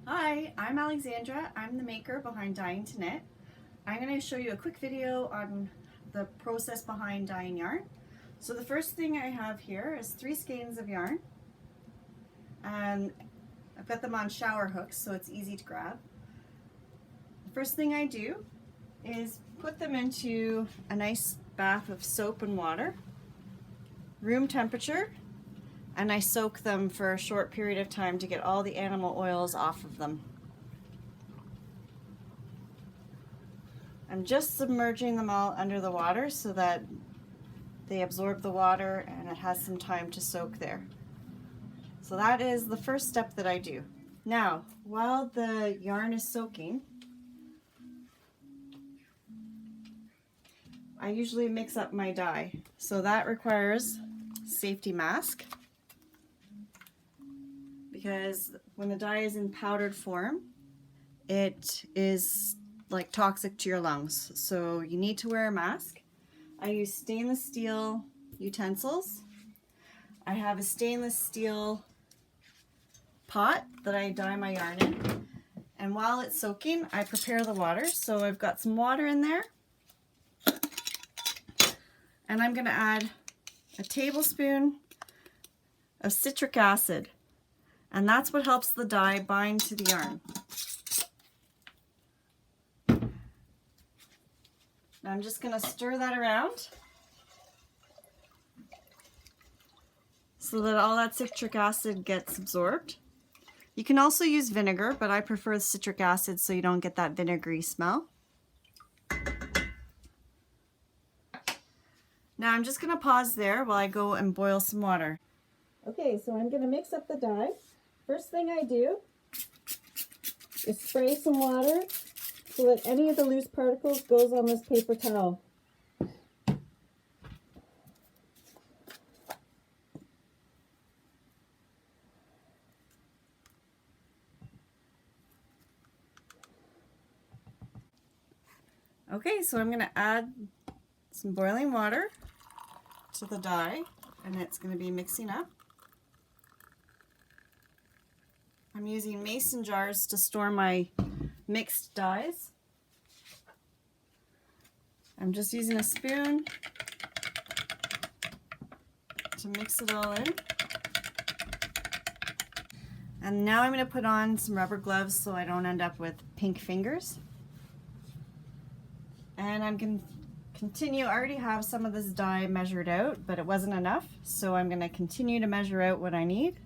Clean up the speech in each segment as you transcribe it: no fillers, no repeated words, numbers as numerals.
Hi, I'm Alexandra. I'm the maker behind Dyeing to Knit. I'm going to show you a quick video on the process behind dyeing yarn. So the first thing I have here is 3 skeins of yarn, and I've got them on shower hooks so it's easy to grab. The first thing I do is put them into a nice bath of soap and water, room temperature, and I soak them for a short period of time to get all the animal oils off of them. I'm just submerging them all under the water so that they absorb the water and it has some time to soak there. So that is the first step that I do. Now, while the yarn is soaking, I usually mix up my dye. So that requires safety mask, because when the dye is in powdered form, it is like toxic to your lungs. So you need to wear a mask. I use stainless steel utensils. I have a stainless steel pot that I dye my yarn in. And while it's soaking, I prepare the water. So I've got some water in there. And I'm going to add a tablespoon of citric acid. And that's what helps the dye bind to the yarn. Now I'm just going to stir that around so that all that citric acid gets absorbed. You can also use vinegar, but I prefer citric acid so you don't get that vinegary smell. Now I'm just going to pause there while I go and boil some water. Okay, so I'm going to mix up the dye. First thing I do is spray some water so that any of the loose particles goes on this paper towel. Okay, so I'm going to add some boiling water to the dye, and it's going to be mixing up. I'm using mason jars to store my mixed dyes. I'm just using a spoon to mix it all in. And now I'm going to put on some rubber gloves so I don't end up with pink fingers. And I'm going to continue. I already have some of this dye measured out, but it wasn't enough, so I'm going to continue to measure out what I need.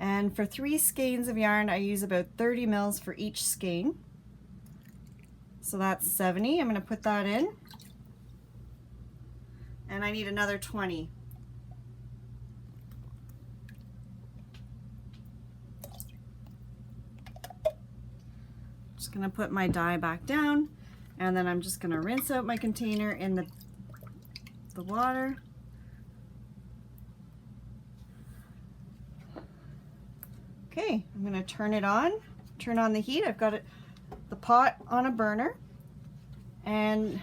And for 3 skeins of yarn, I use about 30 mils for each skein. So that's 70. I'm going to put that in. And I need another 20. Just going to put my dye back down, and then I'm just going to rinse out my container in the water. Okay, I'm going to turn on the heat. I've got the pot on a burner, and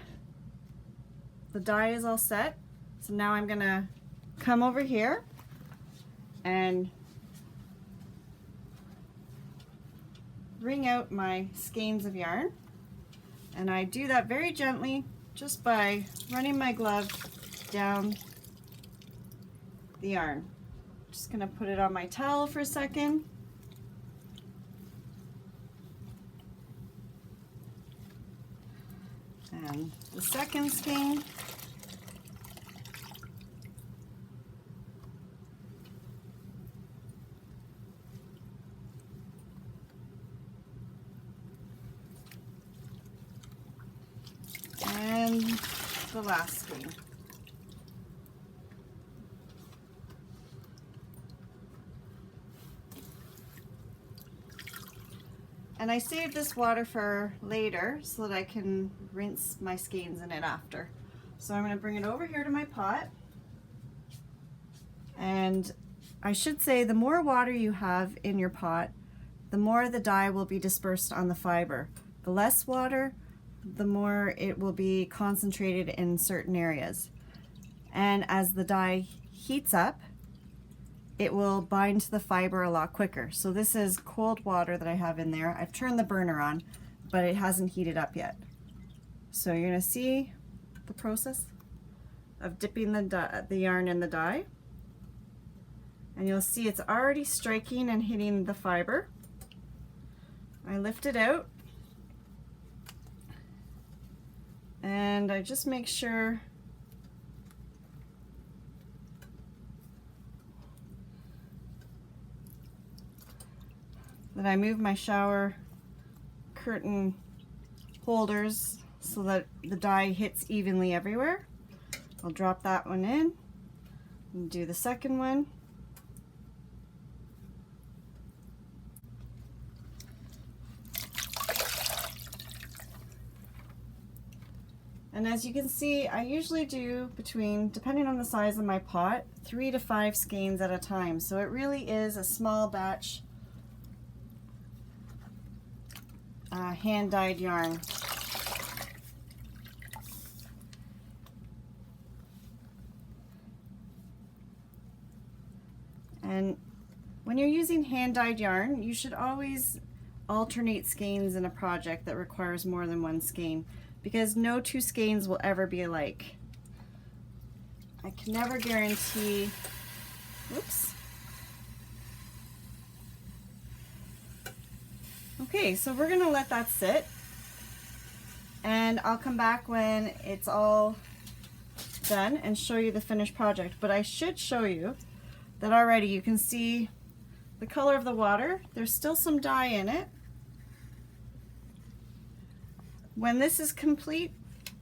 the dye is all set. So now I'm going to come over here and wring out my skeins of yarn. And I do that very gently, just by running my glove down the yarn. Just going to put it on my towel for a second. And the second skein. And the last skein. And I save this water for later so that I can rinse my skeins in it after. So I'm going to bring it over here to my pot. And I should say, the more water you have in your pot, the more the dye will be dispersed on the fiber. The less water, the more it will be concentrated in certain areas. And as the dye heats up, it will bind to the fiber a lot quicker. So this is cold water that I have in there. I've turned the burner on, but it hasn't heated up yet. So you're gonna see the process of dipping the yarn in the dye. And you'll see it's already striking and hitting the fiber. I lift it out and I just make sure that I move my shower curtain holders so that the dye hits evenly everywhere. I'll drop that one in and do the second one. And as you can see, I usually do between, depending on the size of my pot, 3 to 5 skeins at a time. So it really is a small batch hand-dyed yarn. And when you're using hand-dyed yarn, you should always alternate skeins in a project that requires more than one skein, because no two skeins will ever be alike. I can never guarantee, whoops. Okay, so we're gonna let that sit, and I'll come back when it's all done and show you the finished project. But I should show you that already you can see the color of the water. There's still some dye in it. When this is complete,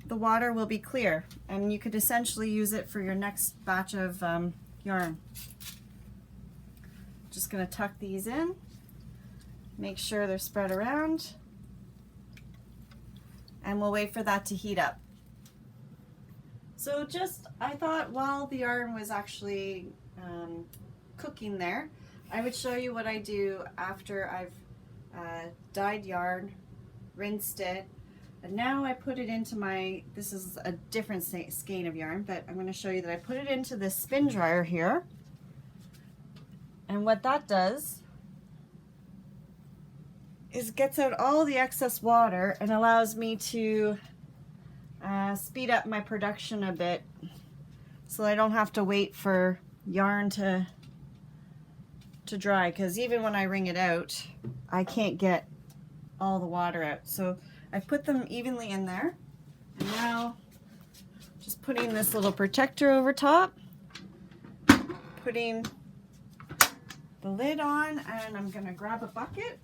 the water will be clear, and you could essentially use it for your next batch of yarn. Just gonna tuck these in, make sure they're spread around, and we'll wait for that to heat up. So I thought while the yarn was actually cooking there, I would show you what I do after I've dyed yarn, rinsed it, and now I put it into this is a different skein of yarn, but I'm going to show you that I put it into this spin dryer here. And what that does is gets out all the excess water and allows me to speed up my production a bit, so I don't have to wait for yarn to dry, because even when I wring it out, I can't get all the water out. So I've put them evenly in there, and now just putting this little protector over top, putting the lid on, and I'm gonna grab a bucket.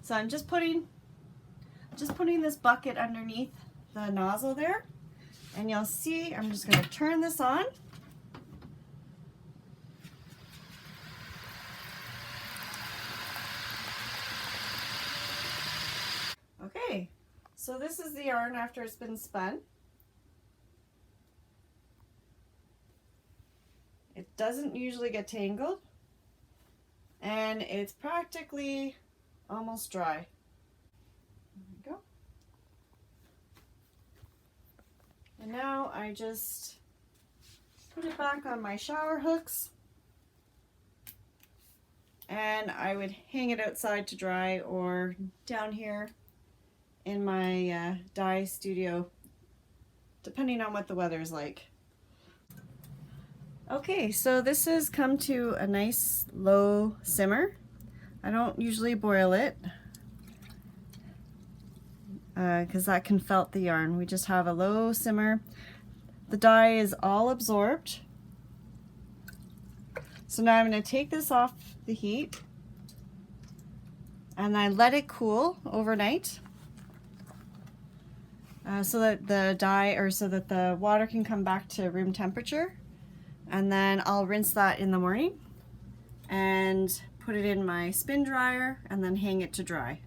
So I'm just putting this bucket underneath the nozzle there, and you'll see I'm just gonna turn this on. Okay, so this is the yarn after it's been spun. It doesn't usually get tangled, and it's practically almost dry. There we go. And now I just put it back on my shower hooks, and I would hang it outside to dry, or down here in my dye studio, depending on what the weather is like. Okay, so this has come to a nice low simmer. I don't usually boil it because that can felt the yarn. We just have a low simmer. The dye is all absorbed. So now I'm going to take this off the heat, and I let it cool overnight. So that the water can come back to room temperature, and then I'll rinse that in the morning and put it in my spin dryer and then hang it to dry.